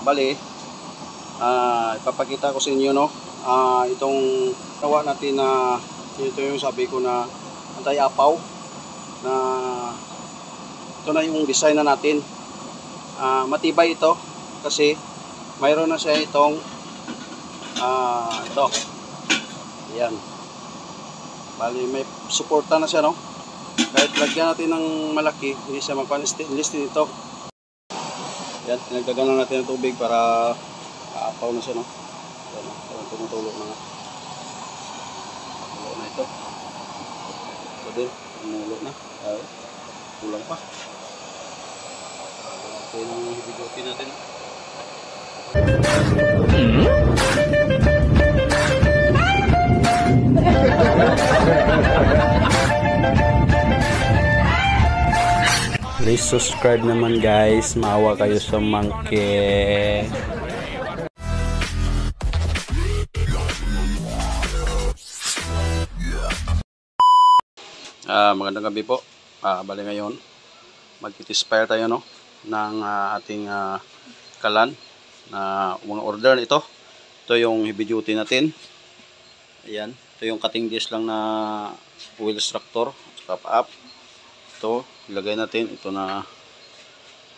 Bali, ipapakita ko sa inyo, no, itong gawa natin na ito yung sabi ko na anti-apaw, na ito na yung design na natin. Matibay ito kasi mayroon na siya itong ito, yan. Bali, may suporta na siya, no. Kahit lagyan natin ng malaki, hindi siya magpa-stainless din ito. Yan, pinagdagan lang natin ng tubig para aapaw na siya, no. Yan, parang tumutulo na nga. Tulo na ito. Ito din, tumulo na. Kulang pa. Ito yung hibigotin natin. Please subscribe naman guys, maawa kayo sa monkey. Magandang gabi po. Bali ngayon mag-inspire tayo, no, ng ating kalan na mga order ito. Ito yung heavy duty natin. Ayan, ito yung cutting disc lang na wheel structure, saka up. Ito, ilagay natin ito na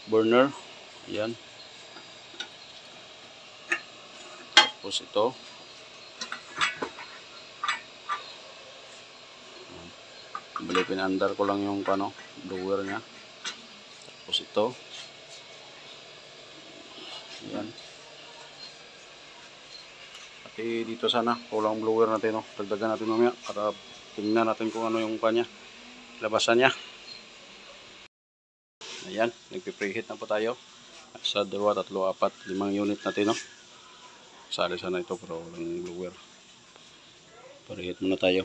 burner. Ayan. Tapos ito. Bali, pinandar ko lang yung blower nya. Tapos ito. Ayan. Pati dito sana, kulang blower natin, no. Dagdagan natin mamaya para tingnan natin kung ano yung kanya, labasan niya. Ayan, nagpipreheat na po tayo. Sa 2, 3, 4, 5 unit natin, no. Sali sana ito pero walang blower. Preheat muna tayo.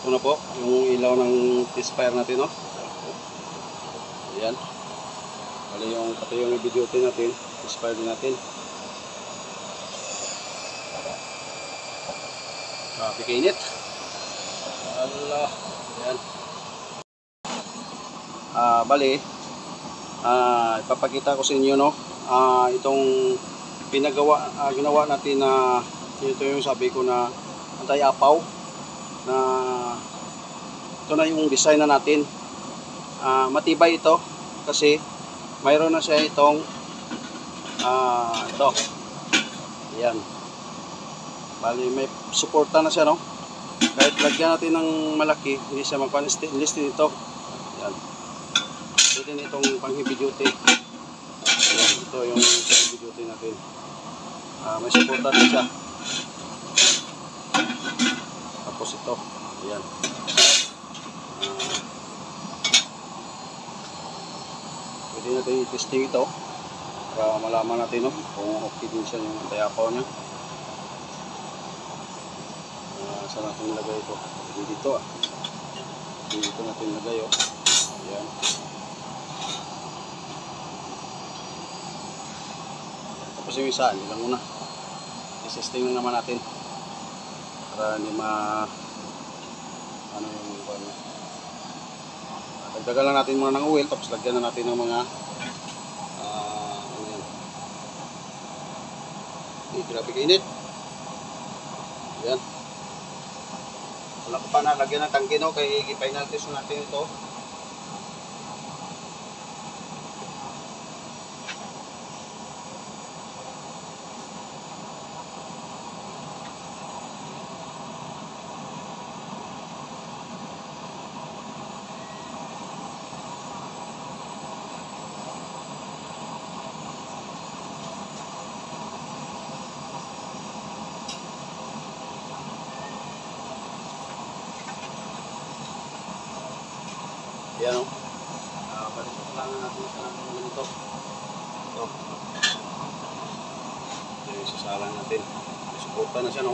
Ito na po yung ilaw ng T-Spire natin, no. Ayan. Bali yung pati yung video natin, T-Spire din natin. Grabe kainit. Allah. Ayan. Bali, ipapakita ko sa inyo, no, itong ginawa natin na ito yung sabi ko na anti-apaw, na ito na yung design na natin. Matibay ito kasi mayroon na siya itong ito. Ayan. Bali, may suporta na siya, no. Kahit lagyan natin ng malaki, hindi siya magpa-stainless din ito. Ayan. Ito din itong pang heavy duty. Ayan, ito yung heavy duty natin. May suporta din siya. Tapos ito, ayan. Pwede natin i-testing ito para malaman natin, no, kung okay din siya yung anti-apaw niya. Saan natin nilagay ito? Dito, dito natin nilagay, oh. Ayan. Tapos yung isa, hindi lang muna. I-testing lang naman natin para hindi ano yung ano. Dagdagan lang natin muna ng oil, tapos lagyan na natin ng mga ano yan. Grabe kainit. Ayan. Wala ko pa na lagyan ng tangke, no, kay i-final test natin ito. Yan, o. Balik lang natin sa ganito. Ito. Ito yung sasalang natin. Puta na siya, no?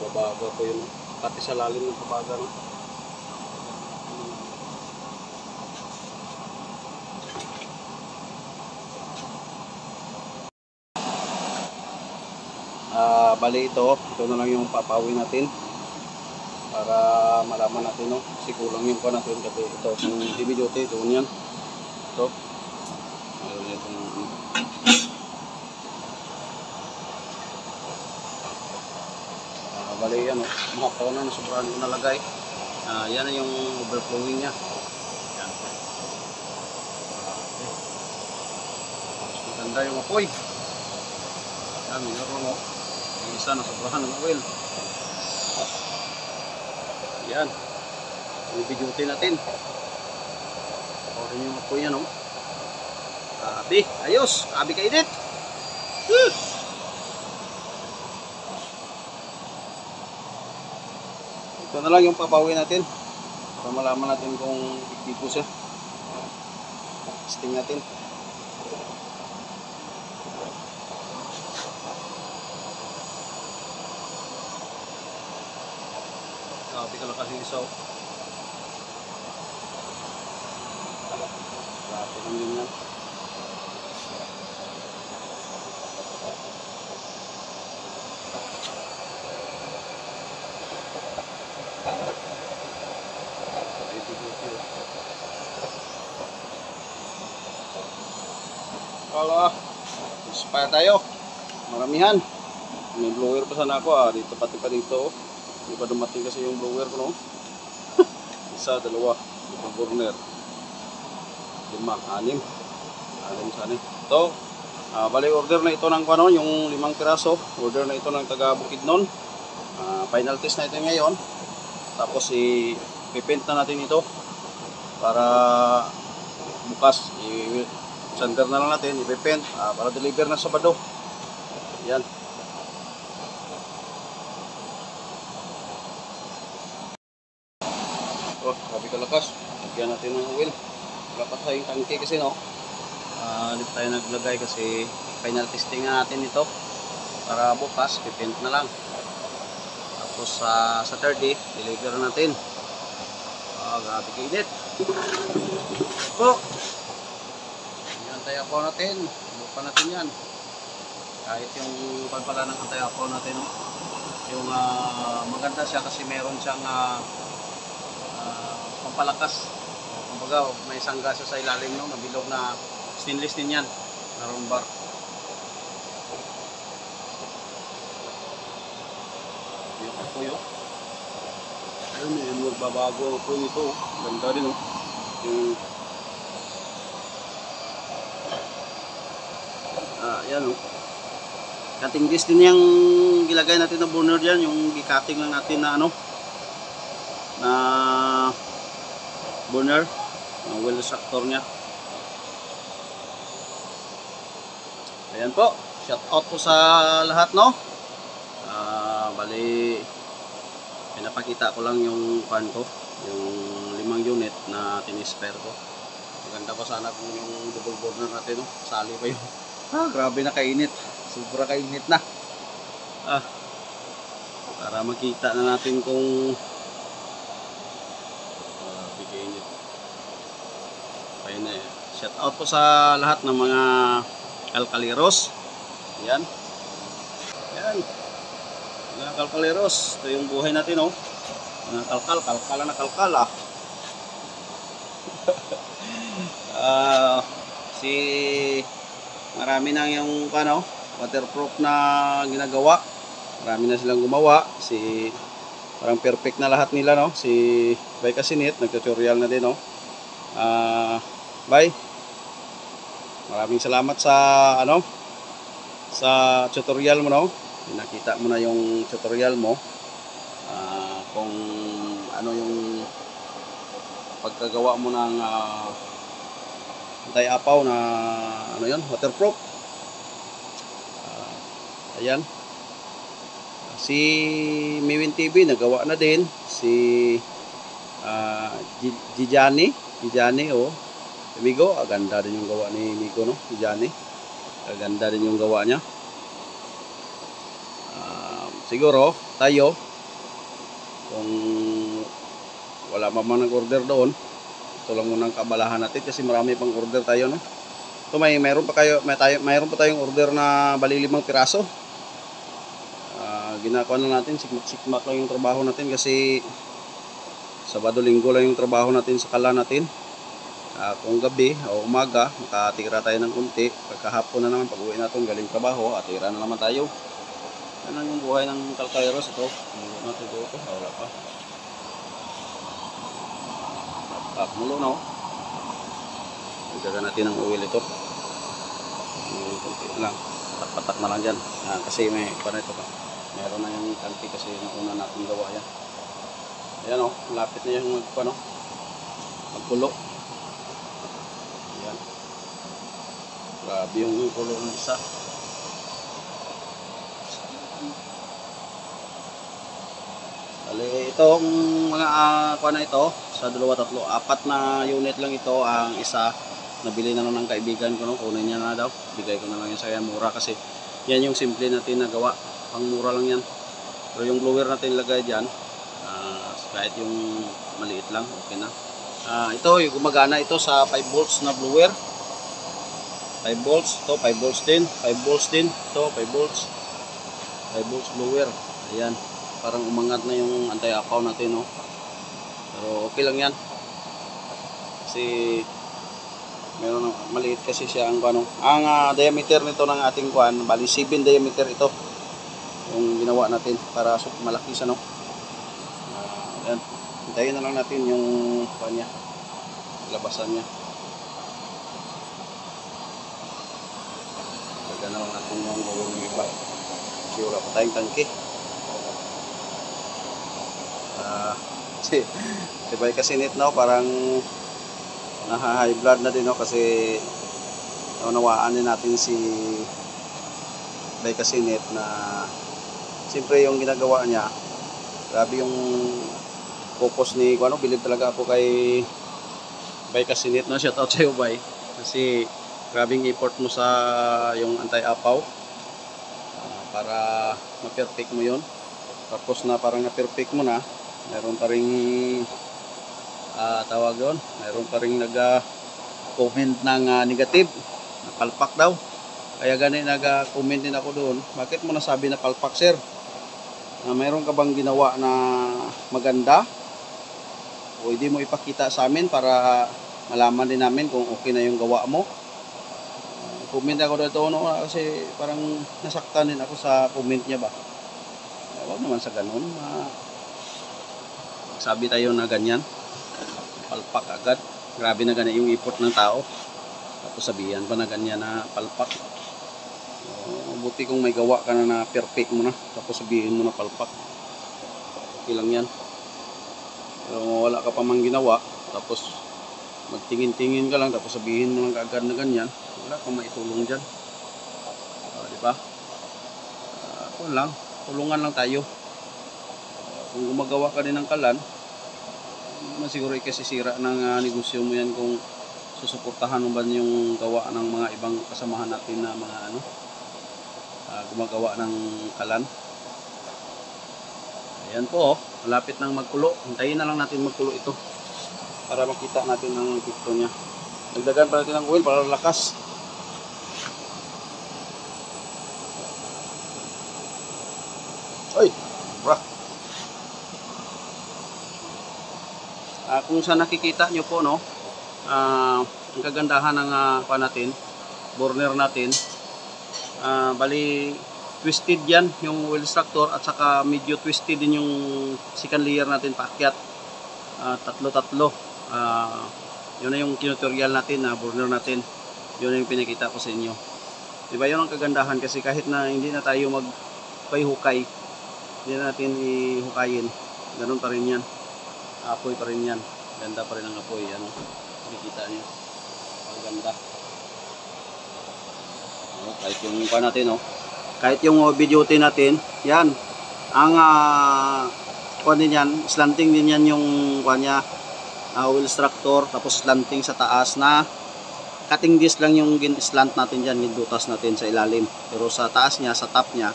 Babaga po yun. Pati sa lalim ng babaga, no? Bali ito na lang yung papawin natin para malaman natin, no? Kasi kulang yung pa natin kasi ito yung heavy duty, ito yan. Ito. Meron itong bali yan, mga pauna na sobrang ko nalagay. Yan na yung overflowing niya. Yan. Mas maganda yung apoy. Yan, mayroon, no? Yung isa na sobrahan ng oil. Yan. Heavy duty natin. Orin yung apoy yan, no? Abi, ayos. Abi kainit. Ito na lang yung papawin natin para malaman natin kung ikti siya. Testing natin. Grabe ka lang kasi isaw. Grabe lang din yan. Kala, inspire tayo. Maramihan. May blower pa sana ako, dito pati pa dito. Hindi pa dumating kasi yung blower ko, no? Isa, dalawa, itong burner. 5, 6. 6 sana. Ito, bali order na ito ng ano, yung 5 piraso. Order na ito ng taga Bukidnon. Final test na ito ngayon. Tapos i-paint na natin ito para bukas i-sander na lang natin, i-paint para deliver na Sabado. Yan. Oh, sabi kalakas. Lagyan natin ng oil. Wala pa tayong tangke kasi, no? Dito tayo naglagay kasi final testing na natin ito para bukas i-paint na lang. Tapos sa Saturday, deliver natin. Grabe kainit. Oh! Yan tayapaw natin. Bukan natin yan. Kahit yung pagpala ng tayapaw natin, no? Yung maganda siya kasi meron siyang pampalakas. Kumbaga, may sangga siya sa ilalim, no? Mabilog na stainless din yan. Na round bar. Yung apoy, oh. Ayun, yung magbabago apoy nito. Ganda rin, oh. Yung yan, oh. Cutting disc din yung gilagay natin na burner dyan. Yung i-cutting lang natin na ano, na burner, ang wheel extractor nya. Ayan po, shout out po sa lahat, no? Bali pinapakita ko lang yung pan ko, yung 5 unit na tinisper ko. Maganda pa sana kung yung double burner natin, no? Sali pa yun. Grabe na kainit, sobra kainit na. Para makita na natin kung kainit. Ayun na, shout out po sa lahat ng mga kalkaleros. Yan. Yan. Mga kalkaleros. Ito yung buhay natin, oh. Mga kalkala na kalkala. Marami na yung waterproof na ginagawa. Marami na silang gumawa. Parang perfect na lahat nila, no? Si Bay Kasinit, nag-tutorial na din, no? Bye. Maraming salamat sa sa tutorial mo, no. Nakita mo na yung tutorial mo. Kung ano yung pagkagawa mo ng anti-apaw na waterproof. Ayan. Si Miwin TV nagawa na din. Si Gijani, Migo, aganda din yung gawa ni Migo, no? Gijani. Aganda din yung gawa niya. Siguro tayo kung wala pa man nag-order doon, ito lang muna ang kabalahan natin kasi marami pang order tayo, no? Ito mayroon pa tayong order na bali 5 piraso. Ginagawa na natin, sikmat lang yung trabaho natin kasi Sabado, Linggo lang yung trabaho natin sa kala natin. Kung gabi o umaga, makatira tayo ng kunti. Pagkahapon na naman, pag uwi natin galing trabaho, atira na naman tayo. Yan lang yung buhay ng Kalkairos. Ito, natin ito, wala pa. Mulo na, Nagdaga natin ng oil ito. Kunti lang, patak-patak na lang dyan. Kasi may ito pa. Meron na yung kanti kasi nauna natin gawa yan. Ayan, lapit na yung magkulo. Ayan. Grabe yung kulo ng isa. Bali, itong mga ito, sa 2, 3, 4 na unit lang ito. Ang isa, nabili na lang ng kaibigan ko, kunin niya na daw. Bigay ko na lang yan sa kanya, mura kasi yan yung simple natin na gawa. Pang mura lang yan. Pero yung blower natin lagay dyan, kahit yung maliit lang, okay na. Ito, yung gumagana ito sa 5 volts na blower. 5 volts, ito 5 volts din, 5 volts din, ito 5 volts. 5 volts blower. Ayan, parang umangat na yung anti-apaw natin, no. Pero okay lang yan. Kasi meron maliit kasi siya ang diameter nito ng ating bali 7 diameter ito. Yung ginawa natin para malaki siya, no. Ayan. Hintayin na lang natin yung niya, labasan niya. Lagyan na lang natin yung iba. Kasi wala pa tayong tangke. Diba kasi net, no, parang naha-high blood na din, no, kasi nawaan din natin si Bicasinet na siyempre yung ginagawa niya, grabe yung focus ni bilib talaga ako kay Bicasinet, no. Shout out sa iyo, Bay, kasi grabing effort mo sa yung anti-apaw para ma-perfect mo yun. Tapos na parang na-perfect mo na, meron pa ring tawag yun, meron pa ring nag-comment ng negative na palpak daw. Kaya ganun nag-comment din ako doon, bakit mo nasabi na palpak, sir? Mayroon ka bang ginawa na maganda o hindi mo ipakita sa amin para malaman din namin kung okay na yung gawa mo? Comment ako dito, no, kasi parang nasaktan din ako sa comment niya ba. Huwag naman sa ganun, sabi tayo na ganyan, palpak agad. Grabe na ganyan yung effort ng tao, tapos sabihan pa na ganyan na palpak. Buti kung may gawa ka na perfect mo na, tapos sabihin mo na palpak, okay lang yan. Pero wala ka pa mang ginawa, tapos magtingin-tingin ka lang, tapos sabihin mo lang kaagad na ganyan, wala kang maitulong dyan. Diba? Ako lang, tulungan lang tayo. Kung gumagawa ka din ng kalan, siguro ikasisira ng negosyo mo yan kung susuportahan mo ba yung gawa ng mga ibang kasamahan natin na mga gumagawa ng kalan. Ayan po, malapit nang magkulo. Hintayin na lang natin magkulo ito para makita natin ang epekto niya. Dagdagan pa natin ng oil para lakas. Ay, bra. Kung sa nakikita nyo po, no, ang kagandahan ng burner natin, bali twisted yan yung oil extractor, at saka medyo twisted din yung second layer natin paakyat. Tatlo-tatlo. Yun na yung tutorial natin na burner natin. Yun yung pinakita ko sa inyo. Diba yun ang kagandahan kasi kahit na hindi na tayo magpahukay, hindi na natin ihukayin. Ganun pa rin yan. Apoy pa rin yan. Ganda pa rin ang apoy. Ano? Makikita nyo. Ang ganda. Kahit yung pa natin, kahit yung video natin, yan. Ang kuha din yan, slanting din yan yung kuha niya. Wheel structure, tapos slanting sa taas na cutting disc lang yung slant natin dyan, gindutas natin sa ilalim. Pero sa taas niya, sa top niya,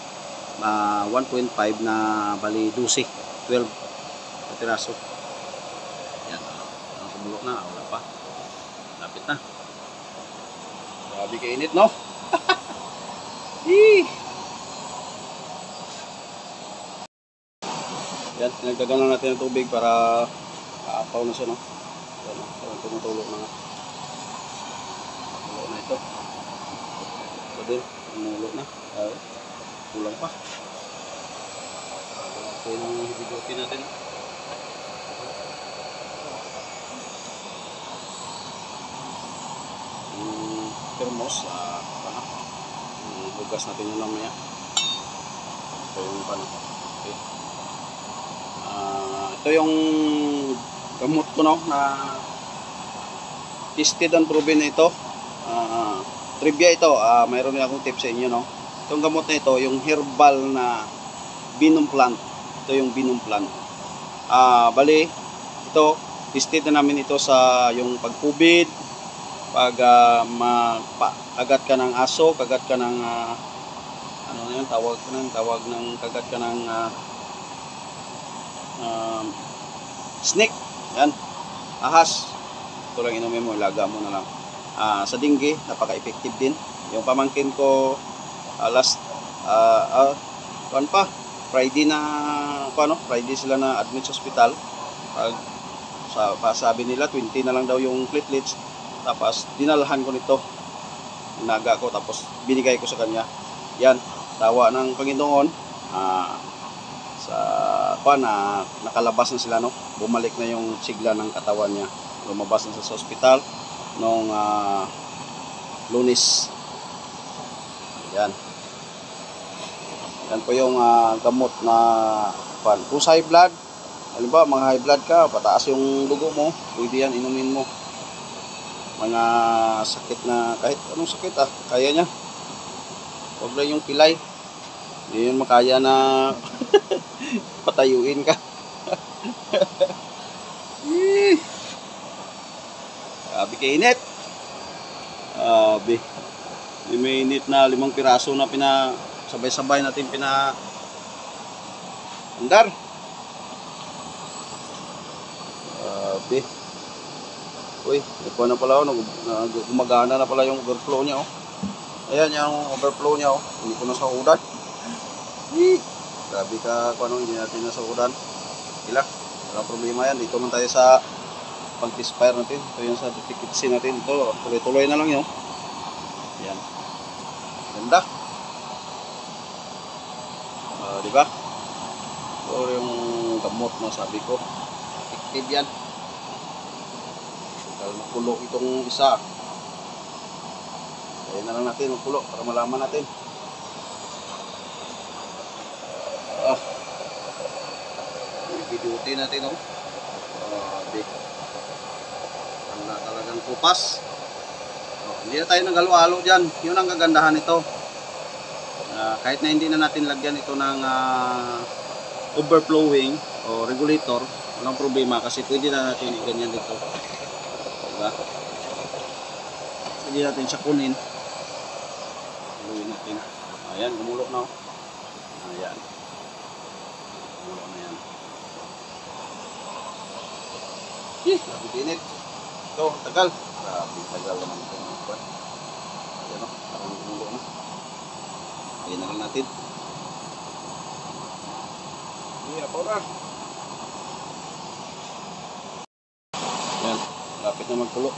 1.5 na bali 12 piraso. Yan, kumulok na, wala pa. Lapit na. Grabe kainit, no? Yan, pinagdagan lang natin ng tubig para aapaw na siya, no? Yan, parang tumutulog na nga. Tumulog na ito. Ito din, tumulog na. Kulang pa. Ito yung hibigotin natin. Yung thermos, hugas natin yung lamaya. Ito yung okay. Ito yung gamot ko, no, na tested and proven na ito. Trivia ito, mayroon din akong tip sa inyo, no. Itong gamot na ito, yung herbal na venom plant. Ito yung venom plant. Bali, ito, tested na namin ito sa yung pag-COVID, pag agat ka ng aso, kagat ka ng ano yun, tawag ng kagat ka ng snake, yan, ahas, ito lang inumin mo, ilaga mo na lang. Sa dengue, napaka-effective din. Yung pamangkin ko last Friday Friday sila na admit sa hospital. Sabi nila 20 na lang daw yung platelets, tapos dinalhan ko nito, inaga ko, tapos binigay ko sa kanya. Yan, tawa ng Panginoon, nakalabas na sila, no? Bumalik na yung sigla ng katawan niya. Lumabas na sa hospital noong Lunes. Yan. Yan po yung gamot na kung sa high blood, halimbawa mga high blood ka, pataas yung dugo mo, pwede yan, inumin mo. Mga sakit na, kahit anong sakit, kaya niya. Huwag lang yung pilay, hindi yun makaya na patayuin ka. Grabe kainit. May init na 5 piraso na sabay-sabay natin andar. Uy, ito na pala, gumagana na pala yung overflow niya, Ayan yung overflow niya, Hindi ko na sahudan. Grabe ka, hindi natin nasahudan. Ilak, walang problema yan. Dito man tayo sa pag-expire natin. Ito yung sa certificate natin. Ito, tuloy-tuloy na lang yun. Ayan. Ganda. Diba? Ito yung gamot na sabi ko. Effective yan. Makulo itong isa. Kaya na lang natin makulo para malaman natin. Video natin, ang talagang kupas. Hindi na tayo naghalo-halo dyan. Yun ang kagandahan nito. Kahit na hindi na natin lagyan ito ng overflowing o regulator, walang problema kasi pwede na natin ganyan dito. Diba? Pwede natin siya kunin. Haluin natin. Ayan, gumulok na. Ayan. Gumulok na yan. Grabe dinit. Ito, tagal. Grabe, tagal naman ito. Ayan o, parang gumulok na. Ayan na lang natin. Apaw na. Ayan, lapit na magpulo.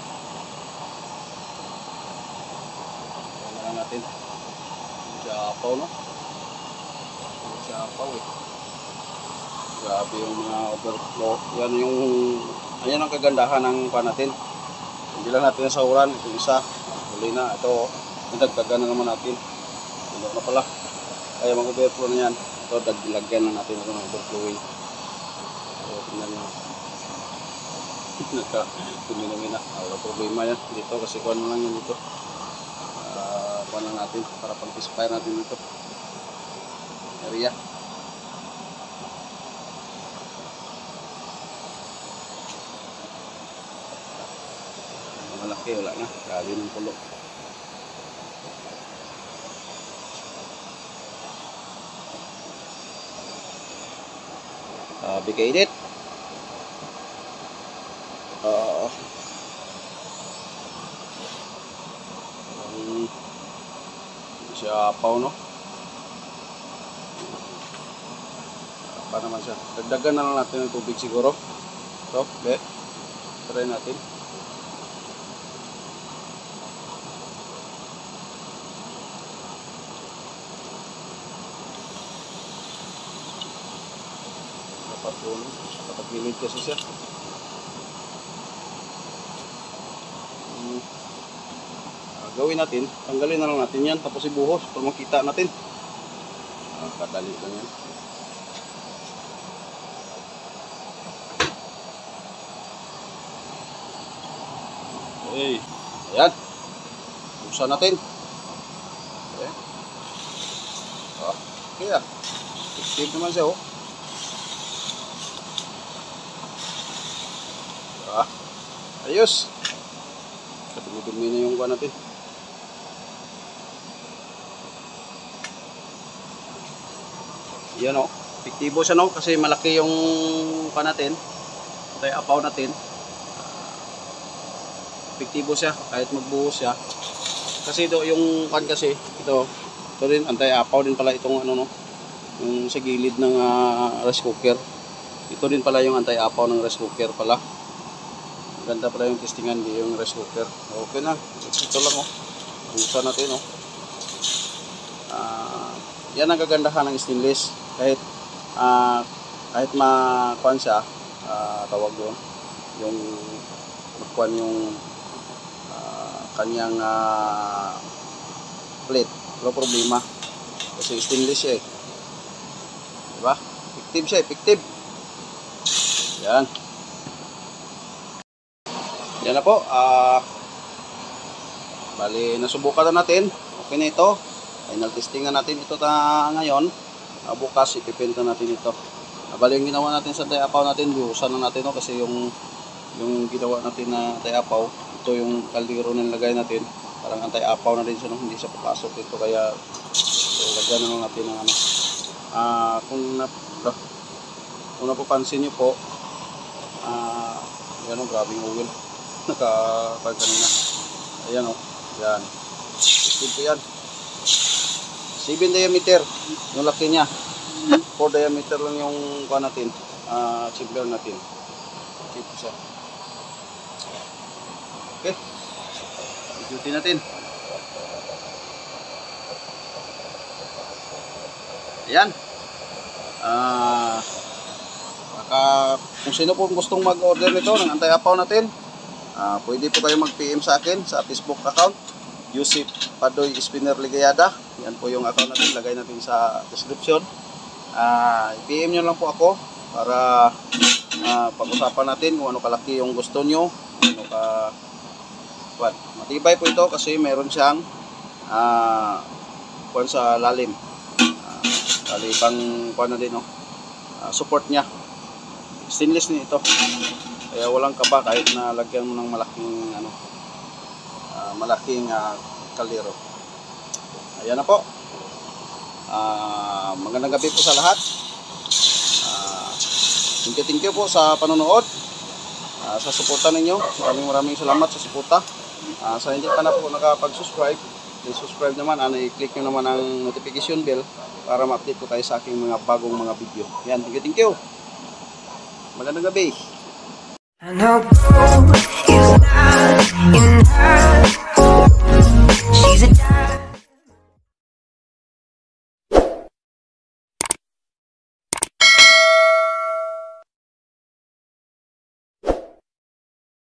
Ayan na lang natin. Siya apaw, no? Siya apaw, Grabe yung mga overflow. Yan yung, ayan ang kagandahan ng pan natin. Hindi lang natin nasahuran. Ito isa. Huli na. Ito, nadagdagan na naman natin. Ano na pala. Kaya mag-overflow na yan. Ito, dagdilagyan na natin ito ng overflowing. So, tingnan nyo. Nagka-tumina-mina. Wala problema yan dito kasi kuhan mo lang yan dito. Kuhan lang natin para pang-pispire natin dito. Area. Malaki, wala na. Grabe ng pulo. Bigay it. Siya apaw, no? Pa naman siya. Dagdagan na lang natin ng tubig siguro. So, okay. Try natin. Kapag-gilid kasi siya. Gawin natin, tanggalin na lang natin yan, tapos ibuhos para makita natin. Kadali lang yan. Okay, ayan. Busan natin. Okay. Okay ah. Effective naman siya, oh. Ayos. Kadumi-dumi na yung kuha natin. Yan o. Epektibo siya, no? Kasi malaki yung kuha natin. Tayo apaw natin. Epektibo siya kahit magbuhos siya. Kasi ito yung kuha kasi ito rin anti-apaw din pala itong ano, no? Yung sa gilid ng rice cooker. Ito din pala yung anti-apaw ng rice cooker pala. Ganda pala yung testingan di yung rice cooker. Okay na. Ito lang, oh. Busan natin, oh. Yan ang kagandahan ng stainless. Kahit makuan siya, tawag doon, yung makuan yung kanyang plate. Wala problema. Kasi stainless siya, eh. Diba? Effective siya, effective. Yan. Yan na po. Bali, nasubukan na natin. Okay na ito. Final testing na natin ito ngayon. Bukas, ipipinta natin ito. Bali, yung ginawa natin sa tayapaw natin, buhusan na natin, no? Kasi yung ginawa natin na tayapaw, ito yung kaldero na nilagay natin. Parang anti-apaw na din siya, no? Hindi siya papasok ito. Kaya, lagyan na lang natin ng ano. Kung napapansin nyo po, yan o, grabing oil. Nakapag kanina. Ayan o. Yan. Ito yan. 7 diameter. Yung laki niya. 4 diameter lang yung kuha natin. Chimper natin. Ito siya. Okay. Ikutin natin. Ayan. Kung sino po gustong mag-order nito ng anti-apaw natin, pwede po kayo mag-PM sa akin sa Facebook account, Yusip Padoy Spinner Ligayada. Yan po yung account natin, lagay natin sa description. I-PM nyo lang po ako para pag-usapan natin kung ano kalaki yung gusto nyo. Matibay po ito kasi meron siyang sa lalim. Pang na din, no? Support niya. Stainless din ito. Kaya walang kaba kahit na lagyan mo ng malaking kaldero. Ayan na po. Magandang gabi po sa lahat. Thank you po sa panonood. Sa suporta ninyo. Maraming salamat sa suporta. Sa hindi pa na po nakapag-subscribe, subscribe naman. I-click nyo naman ang notification bell para ma-update ko tayo sa aking mga bagong mga video. Yan, thank you. Magandang gabi.